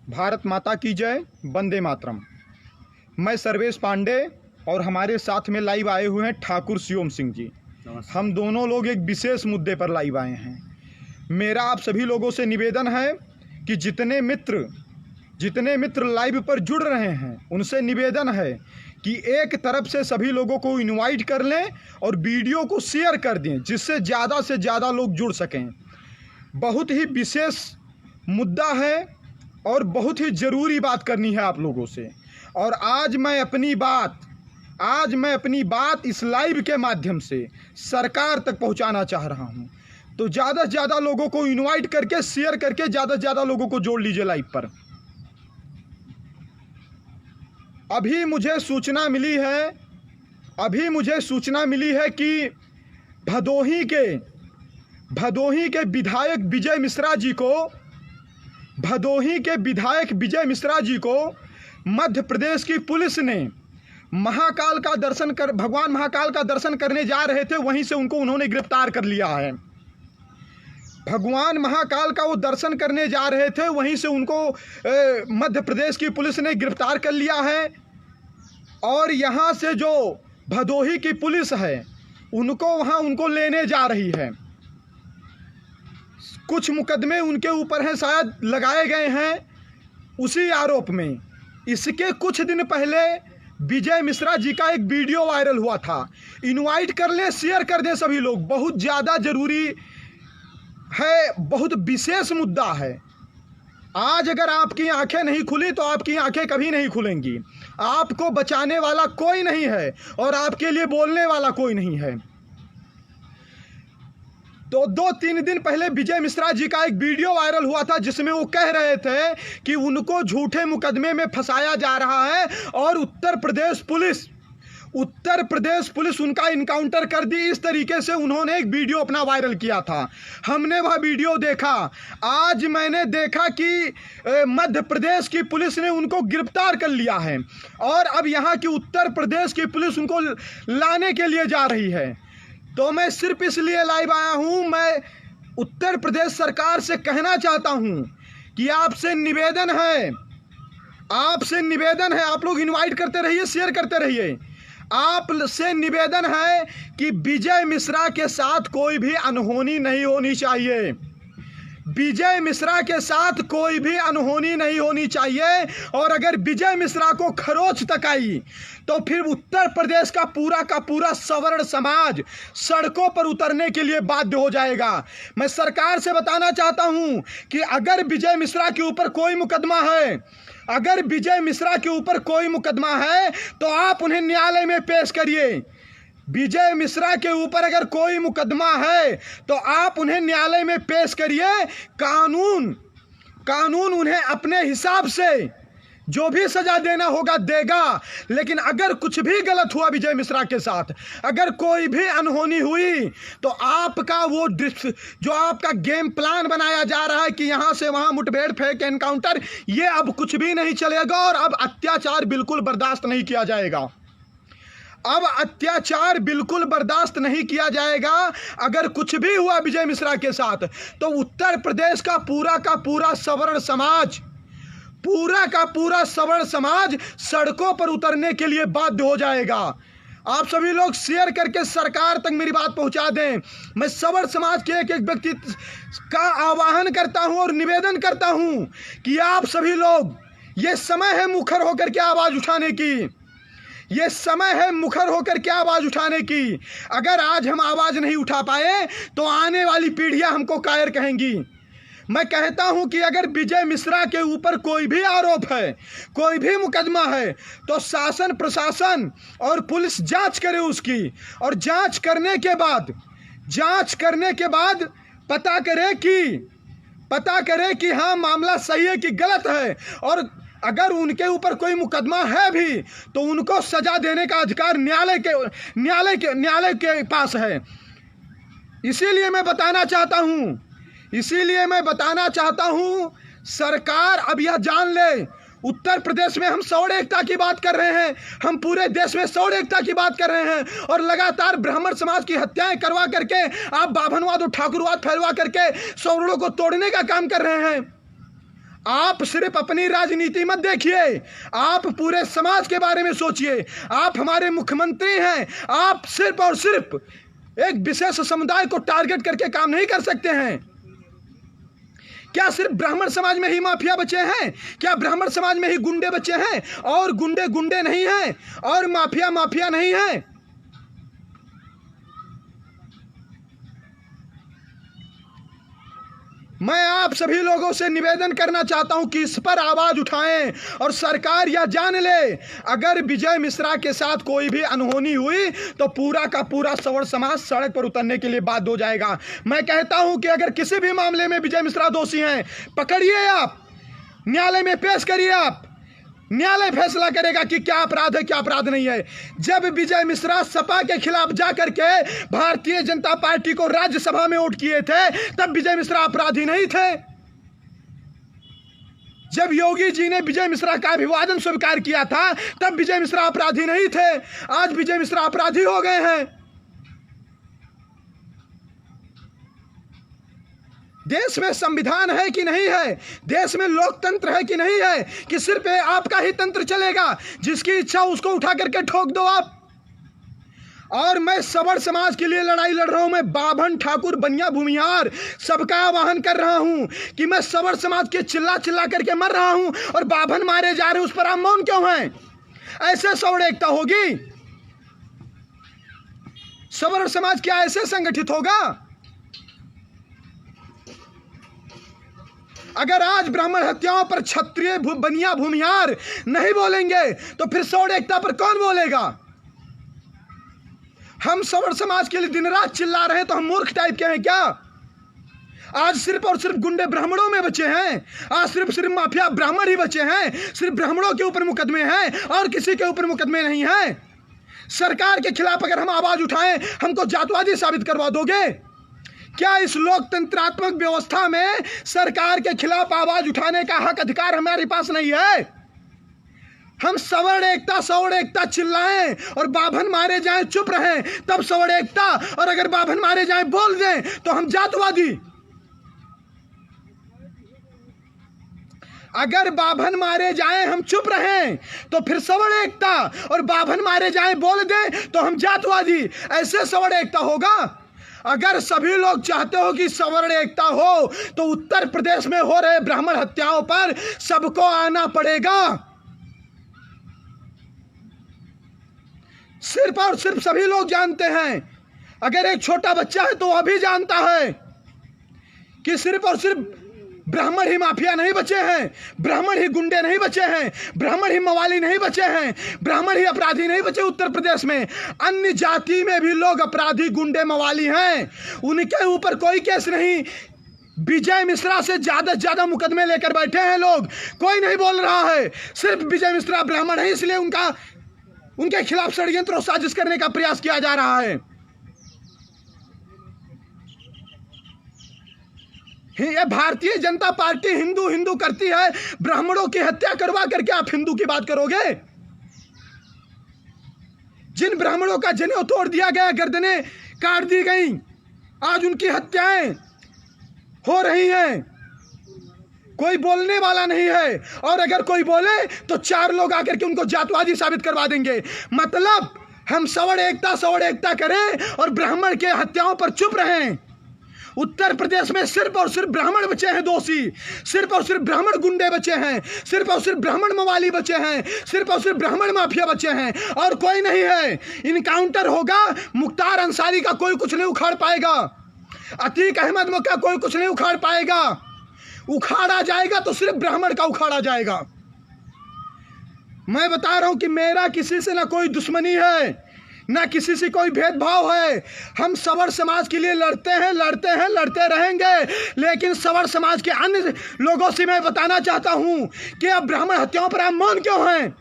भारत माता की जय, वंदे मातरम। मैं सर्वेश पांडे और हमारे साथ में लाइव आए हुए हैं ठाकुर शिवम सिंह जी। हम दोनों लोग एक विशेष मुद्दे पर लाइव आए हैं। मेरा आप सभी लोगों से निवेदन है कि जितने मित्र लाइव पर जुड़ रहे हैं उनसे निवेदन है कि एक तरफ से सभी लोगों को इनवाइट कर लें और वीडियो को शेयर कर दें, जिससे ज़्यादा से ज़्यादा लोग जुड़ सकें। बहुत ही विशेष मुद्दा है और बहुत ही ज़रूरी बात करनी है आप लोगों से। और आज मैं अपनी बात इस लाइव के माध्यम से सरकार तक पहुंचाना चाह रहा हूं। तो ज़्यादा से ज़्यादा लोगों को इनवाइट करके, शेयर करके ज़्यादा से ज़्यादा लोगों को जोड़ लीजिए लाइव पर। अभी मुझे सूचना मिली है कि भदोही के विधायक विजय मिश्रा जी को मध्य प्रदेश की पुलिस ने भगवान महाकाल का दर्शन करने जा रहे थे, वहीं से उन्होंने गिरफ्तार कर लिया है। भगवान महाकाल का वो दर्शन करने जा रहे थे, वहीं से उनको मध्य प्रदेश की पुलिस ने गिरफ्तार कर लिया है। और यहाँ से जो भदोही की पुलिस है उनको लेने जा रही है। कुछ मुकदमे उनके ऊपर हैं, शायद लगाए गए हैं उसी आरोप में। इसके कुछ दिन पहले विजय मिश्रा जी का एक वीडियो वायरल हुआ था। इनवाइट कर लें, शेयर कर दें सभी लोग, बहुत ज़्यादा ज़रूरी है, बहुत विशेष मुद्दा है। आज अगर आपकी आंखें नहीं खुली तो आपकी आंखें कभी नहीं खुलेंगी। आपको बचाने वाला कोई नहीं है और आपके लिए बोलने वाला कोई नहीं है। तो 2-3 दिन पहले विजय मिश्रा जी का एक वीडियो वायरल हुआ था, जिसमें वो कह रहे थे कि उनको झूठे मुकदमे में फंसाया जा रहा है और उत्तर प्रदेश पुलिस उनका कर दी। इस तरीके से उन्होंने एक वीडियो अपना वायरल किया था। हमने वह वीडियो देखा। आज मैंने देखा कि मध्य प्रदेश की पुलिस ने उनको गिरफ्तार कर लिया है और अब यहाँ की उत्तर प्रदेश की पुलिस उनको लाने के लिए जा रही है। तो मैं सिर्फ इसलिए लाइव आया हूँ, मैं उत्तर प्रदेश सरकार से कहना चाहता हूँ कि आपसे निवेदन है, आप लोग इनवाइट करते रहिए, शेयर करते रहिए। आपसे निवेदन है कि विजय मिश्रा के साथ कोई भी अनहोनी नहीं होनी चाहिए। विजय मिश्रा के साथ कोई भी अनहोनी नहीं होनी चाहिए। और अगर विजय मिश्रा को खरोच तक आई तो फिर उत्तर प्रदेश का पूरा सवर्ण समाज सड़कों पर उतरने के लिए बाध्य हो जाएगा। मैं सरकार से बताना चाहता हूं कि अगर विजय मिश्रा के ऊपर कोई मुकदमा है तो आप उन्हें न्यायालय में पेश करिए। विजय मिश्रा के ऊपर अगर कोई मुकदमा है तो आप उन्हें न्यायालय में पेश करिए। कानून उन्हें अपने हिसाब से जो भी सजा देना होगा देगा। लेकिन अगर कुछ भी गलत हुआ विजय मिश्रा के साथ, अगर कोई भी अनहोनी हुई, तो आपका जो आपका गेम प्लान बनाया जा रहा है कि यहां से वहां मुठभेड़, फेक एनकाउंटर, ये अब कुछ भी नहीं चलेगा। और अब अत्याचार बिल्कुल बर्दाश्त नहीं किया जाएगा। अगर कुछ भी हुआ विजय मिश्रा के साथ तो उत्तर प्रदेश का पूरा सवर्ण समाज सड़कों पर उतरने के लिए बाध्य हो जाएगा। आप सभी लोग शेयर करके सरकार तक मेरी बात पहुंचा दें। मैं सवर्ण समाज के एक व्यक्ति का आह्वान करता हूं और निवेदन करता हूं कि आप सभी लोग, ये समय है मुखर होकर के आवाज उठाने की। अगर आज हम आवाज नहीं उठा पाए तो आने वाली पीढ़ियां हमको कायर कहेंगी। मैं कहता हूं कि अगर विजय मिश्रा के ऊपर कोई भी आरोप है, कोई भी मुकदमा है, तो शासन, प्रशासन और पुलिस जांच करे उसकी। और जांच करने के बाद पता करे कि हाँ मामला सही है कि गलत है। और अगर उनके ऊपर कोई मुकदमा है भी तो उनको सजा देने का अधिकार न्यायालय के पास है। इसीलिए मैं बताना चाहता हूं सरकार अब यह जान ले, उत्तर प्रदेश में हम सौड़ एकता की बात कर रहे हैं, हम पूरे देश में सौड़ एकता की बात कर रहे हैं और लगातार ब्राह्मण समाज की हत्याएं करवा करके आप बाभनवाद और ठाकुरवाद फैलवा करके सौड़ों को तोड़ने का काम कर रहे हैं। आप सिर्फ अपनी राजनीति मत देखिए, आप पूरे समाज के बारे में सोचिए। आप हमारे मुख्यमंत्री हैं, आप सिर्फ और सिर्फ एक विशेष समुदाय को टारगेट करके काम नहीं कर सकते हैं। क्या सिर्फ ब्राह्मण समाज में ही माफिया बचे हैं? क्या ब्राह्मण समाज में ही गुंडे बचे हैं? और गुंडे गुंडे नहीं हैं और माफिया माफिया नहीं है? मैं आप सभी लोगों से निवेदन करना चाहता हूं कि इस पर आवाज उठाएं और सरकार यह जान ले, अगर विजय मिश्रा के साथ कोई भी अनहोनी हुई तो पूरा का पूरा सवर्ण समाज सड़क पर उतरने के लिए बाध्य हो जाएगा। मैं कहता हूं कि अगर किसी भी मामले में विजय मिश्रा दोषी हैं, पकड़िए, आप न्यायालय में पेश करिए, आप न्यायालय फैसला करेगा कि क्या अपराध है क्या अपराध नहीं है। जब विजय मिश्रा सपा के खिलाफ जाकर के भारतीय जनता पार्टी को राज्यसभा में वोट किए थे, तब विजय मिश्रा अपराधी नहीं थे। जब योगी जी ने विजय मिश्रा का अभिवादन स्वीकार किया था, तब विजय मिश्रा अपराधी नहीं थे। आज विजय मिश्रा अपराधी हो गए हैं। देश में संविधान है कि नहीं है? देश में लोकतंत्र है कि नहीं है? कि सिर्फ आपका ही तंत्र चलेगा, जिसकी इच्छा उसको उठा करके ठोक दो आप। और मैं सवर्ण समाज के लिए लड़ाई लड़ रहा हूं। मैं बाभन, ठाकुर, बनिया, भूमिहार सबका आह्वान कर रहा हूं कि मैं सवर्ण समाज के चिल्ला चिल्ला करके मर रहा हूं और बाभन मारे जा रहे हैं, उस पर आप मौन क्यों हैं? ऐसे सवर्ण एकता होगी? सवर्ण समाज क्या ऐसे संगठित होगा? अगर आज ब्राह्मण हत्याओं पर क्षत्रिय, बनिया, भूमिहार नहीं बोलेंगे तो फिर सवर्ण एकता पर कौन बोलेगा? हम सवर्ण समाज के लिए दिन रात चिल्ला रहे हैं तो हम मूर्ख टाइप के हैं क्या? आज सिर्फ और सिर्फ गुंडे ब्राह्मणों में बचे हैं, आज सिर्फ माफिया ब्राह्मण ही बचे हैं, सिर्फ ब्राह्मणों के ऊपर मुकदमे हैं और किसी के ऊपर मुकदमे नहीं हैं। सरकार के खिलाफ अगर हम आवाज उठाएं, हमको जातवादी साबित करवा दोगे? क्या इस लोकतंत्रात्मक व्यवस्था में सरकार के खिलाफ आवाज उठाने का हक अधिकार हमारे पास नहीं है? हम सवर्ण एकता चिल्लाएं और बाभन मारे जाएं चुप रहें, तब सवर्ण एकता, और अगर बाभन मारे जाएं बोल दें तो हम जातवादी। अगर बाभन मारे जाएं हम चुप रहें तो फिर सवर्ण एकता, और बाभन मारे जाएं बोल दें तो हम जातवादी। ऐसे सवर्ण एकता होगा? अगर सभी लोग चाहते हो कि सवर्ण एकता हो तो उत्तर प्रदेश में हो रहे ब्राह्मण हत्याओं पर सबको आना पड़ेगा। सिर्फ और सिर्फ सभी लोग जानते हैं, अगर एक छोटा बच्चा है तो वह भी जानता है कि सिर्फ और सिर्फ ब्राह्मण ही माफिया नहीं बचे हैं, ब्राह्मण ही गुंडे नहीं बचे हैं, ब्राह्मण ही मवाली नहीं बचे हैं, ब्राह्मण ही अपराधी नहीं बचे उत्तर प्रदेश में। अन्य जाति में भी लोग अपराधी, गुंडे, मवाली हैं, उनके ऊपर कोई केस नहीं। विजय मिश्रा से ज्यादा मुकदमे लेकर बैठे हैं लोग, कोई नहीं बोल रहा है। सिर्फ विजय मिश्रा ब्राह्मण है इसलिए उनके खिलाफ षड्यंत्र और साजिश करने का प्रयास किया जा रहा है। ये भारतीय जनता पार्टी हिंदू हिंदू करती है, ब्राह्मणों की हत्या करवा करके आप हिंदू की बात करोगे? जिन ब्राह्मणों का जनेऊ तोड़ दिया गया, गर्दनें काट दी गई, आज उनकी हत्याएं हो रही हैं, कोई बोलने वाला नहीं है। और अगर कोई बोले तो 4 लोग आकर के उनको जातवादी साबित करवा देंगे। मतलब हम सवर्ण एकता करें और ब्राह्मण के हत्याओं पर चुप रहें। उत्तर प्रदेश में सिर्फ और सिर्फ ब्राह्मण बचे हैं दोषी, सिर्फ और सिर्फ ब्राह्मण गुंडे बचे हैं, सिर्फ और सिर्फ ब्राह्मण मवाली बचे हैं, सिर्फ और सिर्फ ब्राह्मण माफिया बचे हैं, और कोई नहीं है। इनकाउंटर होगा, मुख्तार अंसारी का कोई कुछ नहीं उखाड़ पाएगा, अतीक अहमद का कोई कुछ नहीं उखाड़ पाएगा। उखाड़ा जाएगा तो सिर्फ ब्राह्मण का उखाड़ा जाएगा। मैं बता रहा हूं कि मेरा किसी से ना कोई दुश्मनी है, ना किसी से कोई भेदभाव है। हम सवर्ण समाज के लिए लड़ते रहेंगे। लेकिन सवर्ण समाज के अन्य लोगों से मैं बताना चाहता हूं कि अब ब्राह्मण हत्याओं पर आप मौन क्यों हैं?